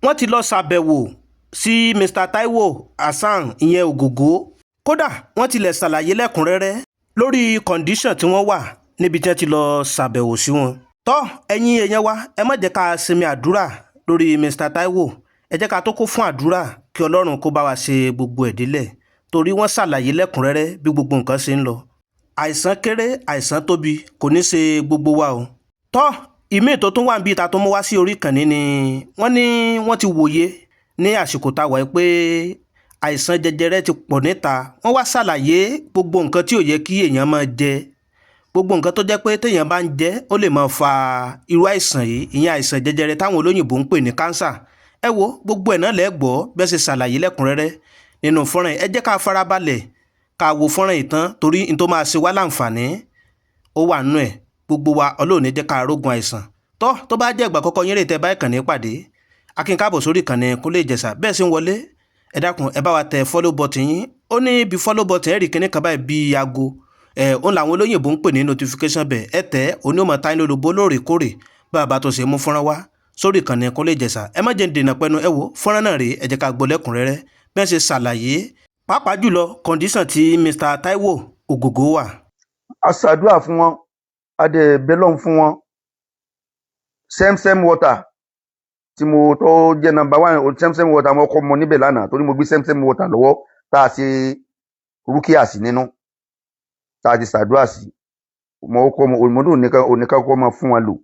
wọ́n ti lọ ṣàbẹ̀wò sí Mr. Taiwo Hassan ìyẹn Ògògó. Kódà wọ́n tilẹ̀ ṣàlàyé lẹ́kùnrẹ́rẹ́ lórí kọ̀ǹdíṣàn tí wọ́n wà níbi tí wọ́n ti lọ ṣàbẹ̀wò sí wọn. Tọ́ ẹ̀yin èèyàn wa, ẹ má jẹ́ ká sinmi àdúrà lórí Mr. Taiwo. Ẹ jẹ́ ká tó kó fún àdúrà kí Ọlọ́run kó bá wa ṣe gbogbo ẹ̀ délẹ̀, torí wọ́n ṣàlàyé lẹ́kùnrẹ́rẹ́ bí gbogbo nǹkan ṣe ń lọ. Àìsàn kéré àìsàn tóbi kò ní ṣe gbogbo wa o. Tọ́ ìmí tó tún wà níbi ìta tó mú wá sí orí ìkànnì ni wọ́n ti wòye ní àsìkò tá a wà pé àìsàn jẹjẹrẹ ti pọ̀ níta. Wọ́n wá ṣàlàyé gbogbo nǹkan tí ò yẹ kí èèyàn máa jẹ, gbogbo nǹkan tó jẹ́ pé téèyàn bá ń jẹ ó lè máa fa irú àìsàn yìí, ìyẹn àìsàn jẹjẹrẹ táwọn olóyìnbó ń pè ní kánsà. Ẹ wo gbogbo ẹ̀ náà lẹ́gbọ́ bẹ́ẹ̀ ṣe ṣàlàyé lẹ́kùnrẹ́rẹ́ nínú fọ́nrán yìí. Ẹ jẹ́ ká farabalẹ̀ ká wo fọ́nrán yìí tán, torí n tó máa ṣe wá láǹfààní ó wà nínú ẹ̀. Gbogbo wa Ọlọ́run ní jẹ́ ká rógun àìsàn. Tó bá jẹ́ ìgbà àkọ́kọ́ yín rè tẹ́ bá ìkànnì pàdé, akin káàbọ̀ sórí ìkànnì Kúnlé Ìjẹ̀ṣà. Bẹ́ẹ̀ ṣe ń wọlé, ẹ dákun ẹ bá wa tẹ follow button yín. Ó ní bí follow button ẹ rí kíní kan báyìí bí aago, òun làwọn olóyìnbó ń pè ní notification bell. Ẹ tẹ̀ òní ó máa ta yín lólobó lóòrèkóòrè bá a bá tó ṣe mú fọ́nrán wá sórí ìkànnì Kúnlé Ìjẹ̀ṣà. Ẹ má jẹ́ ń dènà pẹ́nu, ẹ wo fọ́nrán náà rèé, ẹ jẹ́ ká gbọ́ lẹ́kùnrẹ́rẹ́ bẹ́ẹ̀ ṣe ṣàlàyé pàápàá jùlọ kọ̀ǹdíṣàn tí Mr. Taiwo Ògògó wà. A ṣàdúrà fún wọn, a dẹ̀ bẹ́lọ́n fún wọn. Semsem water tí mo tó jẹ́ number 1, Semsem water mo kọ́ mọ níbẹ̀ lánàá torí mo gbé Semsem water lọ́wọ́ tá a ṣe rúkìá sí nínú, tá a ti ṣàdúrà sí. Mo kọ́ mọ òmùdó oníkan kọ́ mọ fún wọn lò.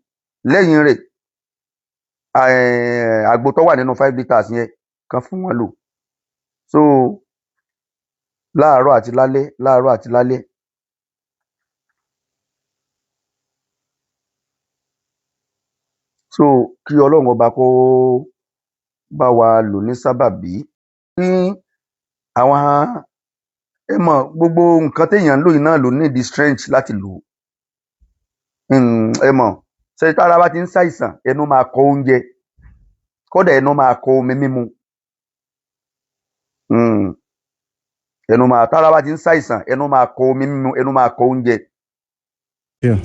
Lẹ́yìn rẹ̀ àgbo tó wà nínú 5 litres yẹn kan fún wọn lò. So láàárọ̀ àti lálẹ́. So kí Ọlọ́run ọba kó bá wa lò ní sábàbí ní àwọn ẹ mọ̀ gbogbo nǹkan téèyàn ń lò yìí náà ló ní the strength láti lò. Ẹ mọ̀ ṣe tára bá ti ń ṣàìsàn ẹnu máa kọ oúnjẹ, kódà ẹnu máa kọ omi mímu. Tára bá ti ń ṣàìsàn ẹnu máa kọ omi mímu, ẹnu máa kọ oúnjẹ. Yeah.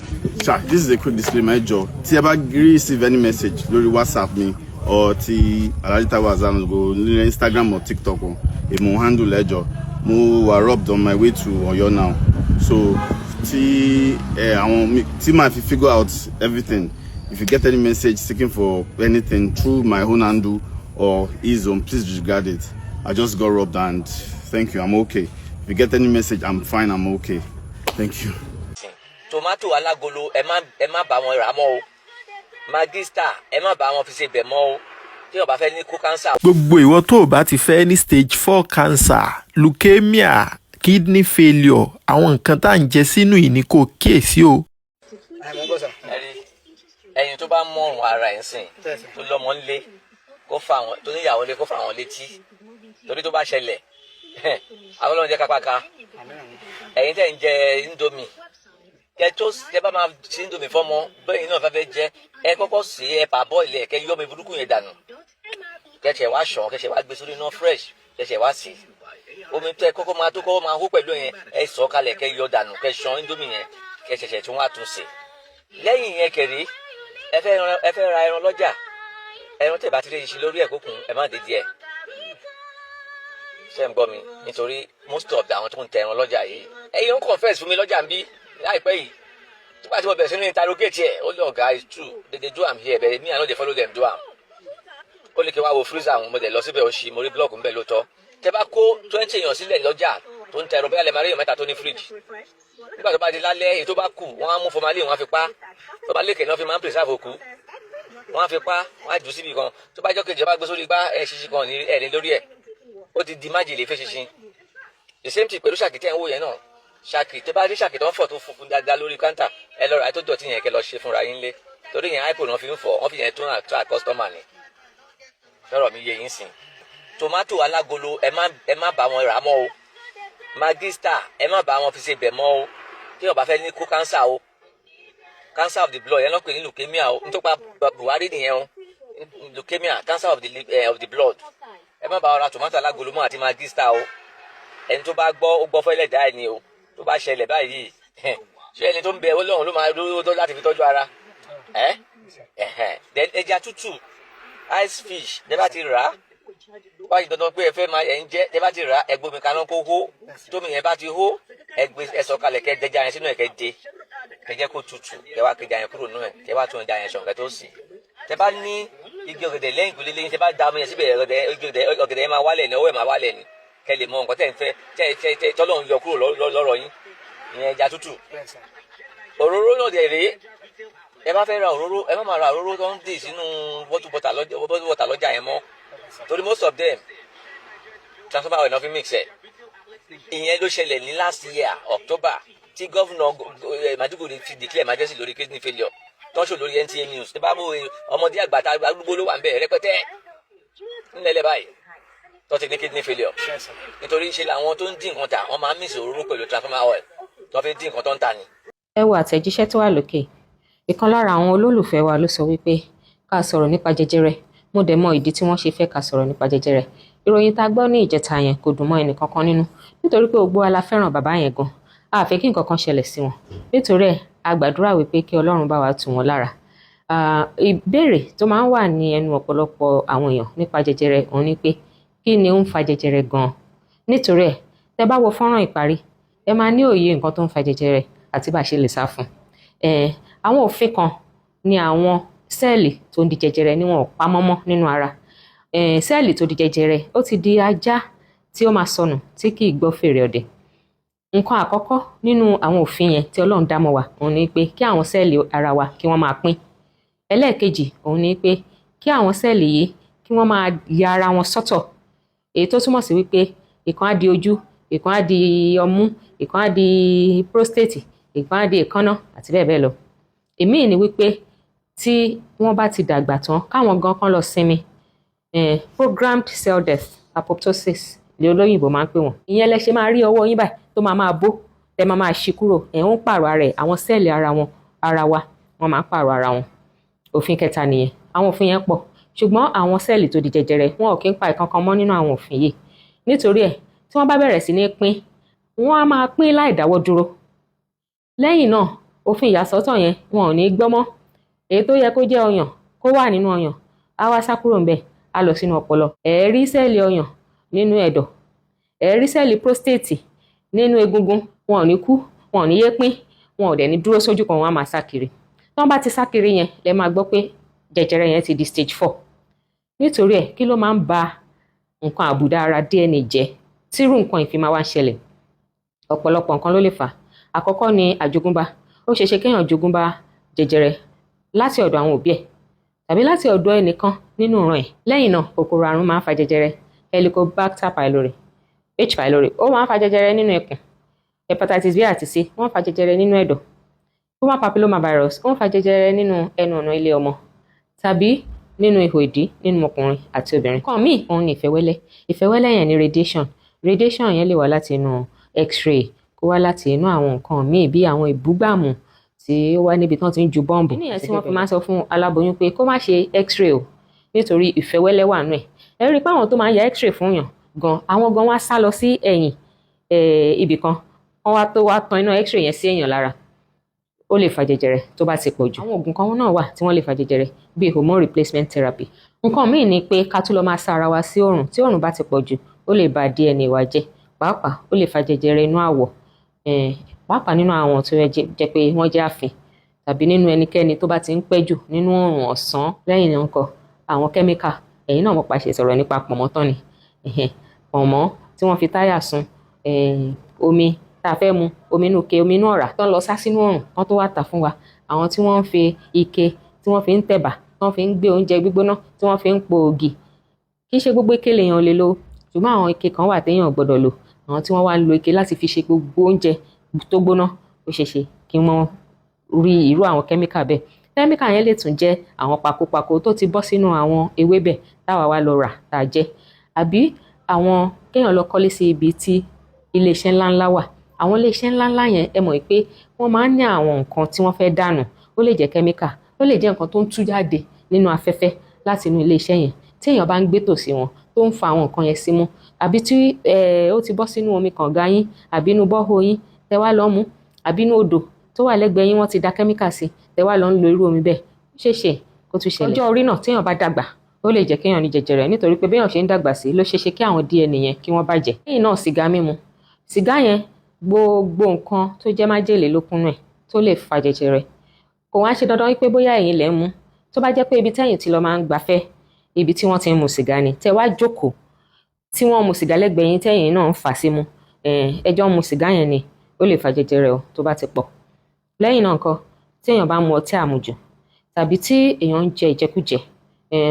Sir, this is a quick disclaimer, Joe. Tí ẹ bá receive any message lórí WhatsApp mi or ti Alhaji Taiwo Hassan go ní Instagram or TikTok o, èmo handle ẹjọ. Mo wà robbed on my way to Ọ̀yọ́ now. So tí màá fi figure out everything. If you get any message seeking for anything through my own handle or his own, please disregard it. I just got robbed and thank you, I'm okay. If you get any message, I'm fine, I'm okay. Thank you. Tomato alágolo ẹ má bá wọn rà mọ́ o, Maggi Star ẹ má bá wọn fi ṣe bẹ̀ mọ́ o, tí o bá fẹ́ ní kó cancer. Gbogbo ìwọ tó o bá ti fẹ́ ní stage 4 cancer, leukemia, kidney failure, àwọn nǹkan tá à ń jẹ sínú yìí ni kò kíyèsí o. Ẹyin tó bá mọ̀rùn ara ẹ̀ sìn tó lọ́mọ ńlé kó fà wọn, tó níyàwó lé kó fà wọn létí, torí tó bá ṣẹlẹ̀ àwọn ọlọ́run jẹ́ kápáká. Ẹ̀yin tẹ̀ ń jẹ indomie kẹ bá máa ṣe indomie fọ́mọ bẹ́ẹ̀ náà fẹ́ jẹ ẹ kọ́kọ́ sí ẹ pa bọ́ọ̀lì ẹ kẹ yọ omi burúkú yẹn dànù, kẹsẹ̀ wá ṣàn, kẹsẹ̀ wá gbé sórí iná fresh, kẹsẹ̀ wá sí omi tẹ kọ́kọ́ máa hó pẹ̀lú yẹn ẹ sọ kalẹ̀ kẹ yọ dànù, kẹ ṣàn indomie yẹn kẹsẹ̀ṣẹ̀ tí wọ́n á tún sè. Lẹ́yìn yẹn kẹ̀rí ẹ fẹ́ ra ẹran lọ́jà, ẹran tẹ̀ bá ti lè ṣe lórí ẹ̀ kókun ẹ má dé díẹ̀. Ṣé ń gbọ́ mi? Nítorí most of àwọn tó ń tẹ ẹran lọ́jà yìí ẹ̀yin ń confess fún mi lọ́jà ń bí láìpẹ́ yìí tó bá ti wọ́n bẹ̀rẹ̀ sí ní interrogate ẹ̀ ó lé ọ̀gá it's true they do am here but me I no dey follow them do am. Ó lè kí wá wo freezer àwọn ọmọdé lọ síbẹ̀ ó ṣì mo rí block ń bẹ̀ lóòótọ́. Tẹ bá kó 20 èèyàn sílẹ̀ lọ́jà tó ń tẹ ẹran bẹ́ẹ̀ lè máa rí èèyàn mẹ́ta tó ní fridge. Nígbà tó bá di lálẹ́ èyí tó bá kù wọ́n á mú formalin wọ́n á fi pa, tó bá lékè náà fi máa ń preserve òkú wọ́n á fi pa, wọ́n á jù síbi kan, tó bá jọ́ kejì bá gbé sórí gbá ṣinṣin kan ní lórí ẹ̀ ó ti di májèlé fẹ́ ṣinṣin. The same thing pẹ̀lú ṣàkìtẹ́ ń wò yẹn náà, ṣàkì tẹ bá rí ṣàkì tó ń fọ̀ tó funfun dáadáa lórí kántà ẹ lọ ra tó dọ̀tí yẹn kẹ lọ ṣe fúnra yín lé, torí yẹn iPhone wọn fi ń fọ̀ wọ́n fi yẹn tún attract customer ni. Sọ̀rọ̀ mi yé yín sìn. Tomato alágolo ẹ má bá wọn rà mọ́ o, Maggi Star ẹ má bá wọn fi ṣe bẹ̀ mọ́ o, tí o bá fẹ́ ní kó cancer o, cancer of the blood yẹn lọ́pẹ̀ ní leukemia o, nítorí Buhari nìyẹn o, leukemia cancer of the blood. Ẹ má bá wọn ra tomato alágolo mọ́ àti Maggi Star o. Ẹni tó bá gbọ́ ó gbọ́ fẹ́lẹ̀ dá ẹ ní o, tó bá ṣẹlẹ̀ báyìí ṣé ẹni tó ń bẹ Ọlọ́run ló máa lówó láti fi tọ́jú ara then ẹja tútù ice fish tẹ́ bá ti rà á wá yìí dandan pé ẹ fẹ́ máa ẹ̀ ń jẹ́ tẹ́ bá ti rà á ẹ gbómi kaná kó hó tómi yẹn bá ti hó ẹ sọ̀kalẹ̀ kẹ́ dẹja yẹn sínú ẹ̀ kẹ́ dé kẹ́ jẹ́ kó tutù kẹ́ wá kẹja yẹn kúrò nínú ẹ̀ kẹ́ wá tún ẹja yẹn sàn kẹ́ tó sè tẹ́ bá ní igi ọ̀gẹ̀dẹ̀ lẹ́yìn ìgbòlé lẹ́yìn tẹ́ bá da omi yẹn síbẹ̀ ọ̀gẹ̀dẹ̀ yẹn máa wálẹ̀ ní ọwọ́ ẹ̀ máa wálẹ̀ ní kẹ́ lè mọ nǹkan tẹ́ ń fẹ́ tẹ́ tọ́lọ́run yọ kúrò lọ́rọ̀ yín ìyẹn ẹja tútù òróró náà dẹ̀ rèé ẹ bá fẹ́ ra òróró ẹ má máa ra òróró tó ń dì sínú bottle water lọ́jà yẹn mọ́ torí most of them transformer oil náà fi mix ẹ̀ ìyẹn ló ṣẹlẹ̀ ní last year October tí gọ́vùnà Maiduguri fi declare emergency lórí kidney failure tó ń ṣò lórí NTA news tí bá mú ọmọdé àgbàtà arúgbó ló wà ń bẹ̀ rẹpẹtẹ ńlẹ̀lẹ̀ báyìí tó ti ní kidney failure nítorí ṣe làwọn tó ń dín nǹkan tà wọ́n máa ń mix òróró pẹ̀lú transformer oil tó fi dín nǹkan tó ń tà ní. ẹ wo àtẹ̀jíṣẹ́ tó wà lókè ìkan lára àwọn olólùfẹ́ wa ló sọ wípé ká sọ̀rọ̀ nípa jẹjẹrẹ mo dẹ̀ mọ ìdí tí wọ́n ṣe fẹ́ ká sọ̀rọ̀ nípa jẹjẹrẹ ìròyìn tá a gbọ́ ní ìjẹta yẹn kò dùn mọ́ ẹnìkankan nínú nítorí pé gbogbo wa la fẹ́ràn bàbá yẹn gan a fẹ́ kí nǹkan kan ṣẹlẹ̀ sí wọn nítorí ẹ̀ a gbàdúrà wípé kí Ọlọ́run bá wa tù wọ́n lára ìbéèrè tó máa ń wà ní ẹnu ọ̀pọ̀lọpọ̀ àwọn èèyàn nípa jẹjẹrẹ òun ni pé kí ni ó ń fa jẹjẹrẹ gan nítorí ẹ̀ tẹ́ bá wo fọ́nrán ìparí ẹ máa ní òye nǹkan tó ń fa jẹjẹrẹ àti bá a ṣe lè sá fún àwọn òfin kan ní àwọn sẹ́ẹ̀lì tó ń di jẹjẹrẹ ni wọn ò pamọ́ mọ́ nínú ara sẹ́ẹ̀lì tó di jẹjẹrẹ ó ti di ajá tí ó máa sọnù tí kì í gbọ́ fèrè ọdẹ nǹkan àkọ́kọ́ nínú àwọn òfin yẹn tí Ọlọ́run dá mọ́ wa òun ni pé kí àwọn sẹ́ẹ̀lì ara wa kí wọ́n máa pín ẹlẹ́ẹ̀kejì òun ni pé kí àwọn sẹ́ẹ̀lì yìí kí wọ́n máa ya ara wọn sọ́tọ̀ èyí tó túmọ̀ sí wípé ìkan á di ojú ìkan á di ọmú ìkan á di prostate ìkan á di èékánná àti bẹ́ẹ̀ bẹ́ẹ̀ lọ èmi ni wípé tí wọ́n bá ti dàgbà tán káwọn gan kan lọ sinmi programmed cell death apoptosis ilé olóyìnbó máa ń pè wọ́n ìyẹn lẹ ṣe máa rí ọwọ́ yín báyìí tó máa bó tẹ máa ṣí kúrò ń pààrọ̀ ara ẹ̀ àwọn sẹ́ẹ̀lì ara wa wọ́n máa ń pààrọ̀ ara wọn òfin kẹta nìyẹn àwọn òfin yẹn pọ̀ ṣùgbọ́n àwọn sẹ́ẹ̀lì tó di jẹjẹrẹ wọn ò kí ń pa ìkankan mọ́ nínú àwọn òfin yìí nítorí ẹ̀ tí wọ́n bá bẹ̀rẹ̀ sí ní pín wọ́n á máa pín láì dáwọ́ dúró lẹ́yìn náà òfin ìyàsọ́tọ̀ yẹn wọn ò ní gbọ́ mọ́ èyí tó yẹ kó jẹ́ ọyàn kó wà nínú ọyàn á wá sá kúrò ńbẹ̀ á lọ sínú ọpọlọ ẹ̀ẹ́rí sẹ́ẹ̀lì ọyàn nínú ẹ̀dọ̀ ẹ̀ẹ́rí sẹ́ẹ̀lì prostate nínú egungun wọn ò ní kú wọn ò ní yé pín wọn ò dẹ̀ ní dúró sójú kan wọn á máa sá kiri tí wọ́n bá ti sá kiri yẹn lẹ máa gbọ́ pé jẹjẹrẹ yẹn ti di stage 4 nítorí ẹ̀ kí ló máa ń ba nǹkan àbùdá ara DNA jẹ́ tírú nǹkan ìfi máa wá ń ṣẹlẹ̀ ọ̀pọ̀lọpọ̀ nǹkan ló lè fà àkọ́kọ́ ni àjogúnbá ó ṣeé ṣe kéèyàn jogúnbá jẹjẹrẹ láti ọ̀dọ̀ àwọn òbí ẹ̀ tàbí láti ọ̀dọ̀ ẹnìkan nínú ìran ẹ̀ lẹ́yìn náà kòkòrò àrùn máa ń fa jẹjẹrẹ Helicobacter pylori H pylori ó máa ń fa jẹjẹrẹ nínú ẹ̀kùn hepatitis B àti C wọ́n ń fa jẹjẹrẹ nínú ẹ̀dọ̀ human papilloma virus ó ń fa jẹjẹrẹ nínú ẹnu ọ̀nà ilé ọmọ tàbí nínú ihò ìdí nínú ọkùnrin àti obìnrin kan míì òun ni ìfẹ́wẹ́lẹ́ yẹn ni radiation yẹn lè wá láti inú x-ray kó wá láti inú àwọn nǹkan míì bí àwọn ìbúgbàmù tí ó wá níbi tán ti ń ju bọ́ǹbù níyẹn tí wọ́n fi máa ń sọ fún aláboyún pé kó má ṣe x-ray o nítorí ìfẹ́wẹ́lẹ́ wà nù ẹ̀ ẹ rí i pé àwọn tó máa ń ya x-ray fún yàn gan àwọn gan wá sá lọ sí ẹ̀yìn ibì kan wọ́n wá tó wá tan iná x-ray yẹn sí èèyàn lára ó lè fa jẹjẹrẹ tó bá ti pọ̀ jù àwọn oògùn kan náà wà tí wọ́n lè fa jẹjẹrẹ bíi hormone replacement therapy nǹkan míì ni pé ká tún lọ máa sá ara wa sí òòrùn tí òòrùn bá ti pọ̀ jù ó lè ba DNA wa jẹ́ pàápàá ó lè fa jẹjẹrẹ inú àwọ̀ pàápàá nínú àwọn tó jẹ́ pé wọ́n jẹ́ àfin tàbí nínú ẹnikẹ́ni tó bá ti ń pẹ́ jù nínú òòrùn ọ̀sán lẹ́yìn náà kọ àwọn kẹ́míkà ẹ̀yìn náà mo pàṣẹ sọ̀rọ̀ nípa pọ̀nmọ́ tán ni pọ̀nmọ́ tí wọ́n fi táyà sun omi tá a fẹ́ mu omi inú ike omi inú ọ̀rá tán lọ sá sínú òòrùn tán tó wá tà fún wa àwọn tí wọ́n ń fi ike tí wọ́n fi ń tẹ̀bà tí wọ́n fi ń gbé oúnjẹ gbígbóná tí wọ́n fi ń po ògì kì í ṣe gbogbo ike lèèyàn lè lò ṣùgbọ́n àwọn ike kan wà téèyàn gbọ́dọ̀ lò àwọn tí wọ́n wá ń lo ike láti fi ṣe gbogbo oúnjẹ tó gbóná ó ṣeé ṣe kí wọ́n rí irú àwọn kẹ́míkà bẹ́ẹ̀ kẹ́míkà yẹn lè tún jẹ́ àwọn pakopako tó ti bọ́ sínú àwọn ewébẹ̀ táwa wá lọ rà tá a jẹ àbí àwọn kéèyàn lọ kọ́lé sí ibi tí iléeṣẹ́ ńláńlá wà àwọn iléeṣẹ́ ńláńlá yẹn ẹ mọ̀ pé wọ́n máa ń ní àwọn nǹkan tí wọ́n fẹ́ dànù ó lè jẹ́ kẹ́míkà ó lè jẹ́ nǹkan tó ń tú jáde nínú afẹ́fẹ́ láti inú iléeṣẹ́ yẹn tí èèyàn bá ń gbé tòsí wọn tó ń fa àwọn nǹkan yẹn símú àbí tí ó ti bọ́ sínú omi kànga yín àbí inú bọ́hó yín tẹ wá lọ mú àbí inú odò tó wà lẹ́gbẹ̀ẹ́ yín wọ́n ti da kẹ́míkà sí tẹ wá lọ ń lo irú omi bẹ́ẹ̀ ó ṣeé ṣe kó tún ṣẹlẹ̀ ọjọ́ orí náà téèyàn bá dàgbà ó ó lè jẹ́ kéèyàn ní jẹjẹrẹ nítorí pé béèyàn ṣe ń dàgbà sí ló ṣeé ṣe kí àwọn DNA yẹn kí wọ́n bàjẹ́. lẹ́yìn náà sìgá mímu, sìgá yẹn gbogbo nǹkan tó jẹ́ májèlé ló kúnnú ẹ̀ tó lè fa jẹjẹrẹ. kò wá ṣe dandan wípé bóyá ẹ̀yin lẹ̀ ń mu, tó bá jẹ́ pé ibi tẹ́yìn ti lọ máa ń gbafẹ́ ibi tí wọ́n ti ń mu sìgá ni, tẹ́ wá jókòó tí wọ́n mu sìgá lẹ́gbẹ̀ẹ́ yín tẹ́yìn náà ń fà sí mu, ẹjọ́ mu sìgá yẹn ni ó lè fa jẹjẹrẹ o tó bá ti pọ̀. lẹ́yìn náà ńkọ́ tí èèyàn bá mu ọtí àmujù tàbí tí èèyàn ń jẹ ìjẹkújẹ,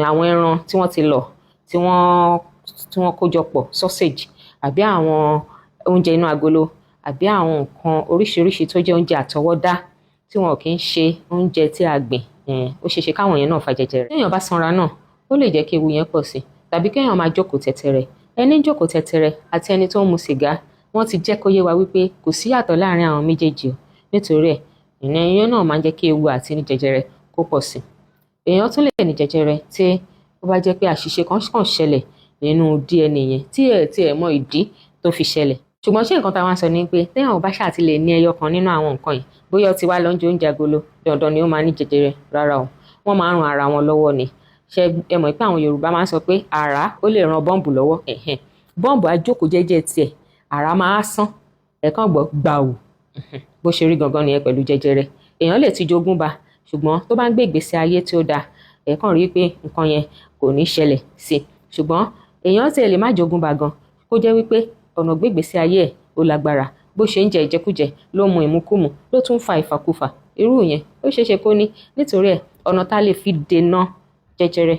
àwọn ẹran tí wọ́n ti lọ̀ tí wọ́n kó jọ pọ̀ sausage, àbí àwọn oúnjẹ inú agolo, àbí àwọn nǹkan oríṣiríṣi tó jẹ́ oúnjẹ àtọwọ́dá tí wọn kì í ṣe oúnjẹ tí a gbìn, ó ṣeé ṣe káwọn yẹn náà fa jẹjẹrẹ. téèyàn bá sanra náà ó lè jẹ́ kí ewu yẹn pọ̀ sí, tàbí kéèyàn máa jókòó tẹ̀tẹ̀rẹ̀. ẹni jókòó tẹ̀tẹ̀rẹ̀ àti ẹni tó ń mu sìgá wọ́n ti jẹ́ kó yé wa wípé kò sí yàtọ̀ láàrin àwọn méjèèjì o, nítorí ẹ̀ ìyẹn náà máa ń jẹ́ kí ewu àti ní jẹjẹrẹ kó pọ̀ sí. èèyàn tún lè ní jẹjẹrẹ tí ó bá jẹ́ pé àṣìṣe kan kàn ṣẹlẹ̀ nínú DNA yẹn tí ẹ̀ mọ ìdí tó fi ṣẹlẹ̀. ṣùgbọ́n ṣé nǹkan táwọn sọ ni pé téèyàn bá ṣáà ti lè ní ẹyọ kan nínú àwọn nǹkan yìí, bóyá ó ti wá lọ ń jẹ oúnjẹ agolo dandan ni ó máa ní jẹjẹrẹ? rárá o, wọ́n máa ń ran ara wọn lọ́wọ́ ni. ṣé ẹ mọ̀ pé àwọn Yorùbá máa ń sọ pé àrá ó lè ran bọ́ǹbù lọ́wọ́, bọ́ǹbù á jókòó jẹ́jẹ́ tiẹ̀, àrá máa sán ẹ̀kan gbọ́ gbàù. bó ṣe rí gangan nìyẹn pẹ̀lú jẹjẹrẹ. èèyàn lè ti jogún bá, ṣùgbọ́n tó bá ń gbé ìgbésí ayé tí ó dáa ẹ̀kan rí pé nǹkan yẹn kò ní ṣẹlẹ̀ sí. ṣùgbọ́n èèyàn tiẹ̀ lè má jogún bá gan kó jẹ́ wípé ọ̀nà gbé ìgbésí ayé ẹ̀ ó lágbára, bó ṣe ń jẹ ìjẹkújẹ ló mu ìmukúmu ló tún fa ìfàkúfà, irú yẹn ó ṣeé ṣe kó ní. nítorí ẹ̀ ọ̀nà tá a lè fi dènà jẹjẹrẹ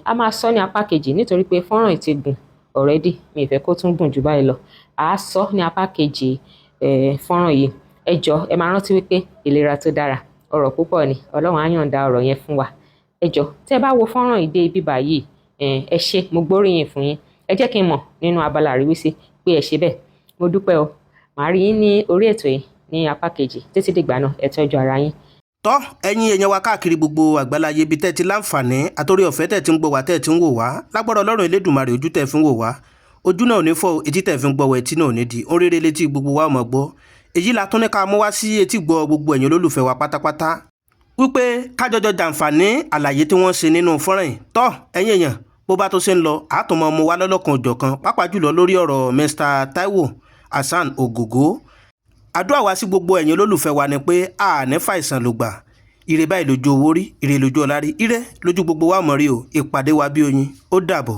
a máa sọ ní apá kejì, nítorí pé fọ́nrán yìí ti gùn already, mi ì fẹ́ kó tún gùn jù báyìí lọ. a sọ ní apá kejì fọ́nrán yìí. ẹ jọ̀ọ́ ẹ máa rántí wípé ìlera tó dára ọrọ̀ púpọ̀ ni, Ọlọ́run á yọ̀ǹda ọrọ̀ yẹn fún wa. ẹ jọ̀ọ́ tẹ́ bá wo fọ́nrán yìí dé ibi báyìí, ẹ ṣé, mo gbóríyìn fún yín. ẹ jẹ́ kí n mọ̀ nínú abala àríwísí pé ẹ ṣe bẹ́ẹ̀, mo dúpẹ́ o. màá rí yín ní orí ètò yìí ní apá kejì. títí dìgbà náà ẹ tọ́jú ara yín. tọ́ ẹ̀yin èèyàn wa káàkiri gbogbo àgbáláyé ibi tẹ́ ti láǹfààní àtòrí ọ̀fẹ́ tẹ́ ti ń gbọ́ wá tẹ́ ti ń wò wá, lágbára Ọlọ́run Elédùmarè ojú tẹ́ fi ń wò wá, ojú náà ò ní fọ́, etí tẹ́ fi ń gbọ́ wá etí náà ò ní di, ó rere létí gbogbo wa ọmọ gbọ́. èyí la tún ní ká mú wá sí etí gbọ́ gbogbo ẹ̀yin olólùfẹ́ wa pátápátá wípé kájọjọ jàǹfààní àlàyé tí wọ́n ṣe nínú fọ́nrán yìí. tọ́ ẹ̀yin èèyàn bó bá tó ṣe ń lọ àtúmọ̀ mu wá lọ́lọ́kan òjọ̀kan, pàápàá jùlọ lórí ọ̀rọ̀ Mr. Taiwo Hassan Ogogo. àdúrà wa sí gbogbo ẹ̀yin olólùfẹ́ wa ni pé a ní fàìsàn ló gbà, ire báyìí lójú owó rí, ire lójú ọlá rí, ire lójú gbogbo wa mọ̀ rí o. ìpàdé wa bí oyin, ó dàbọ̀.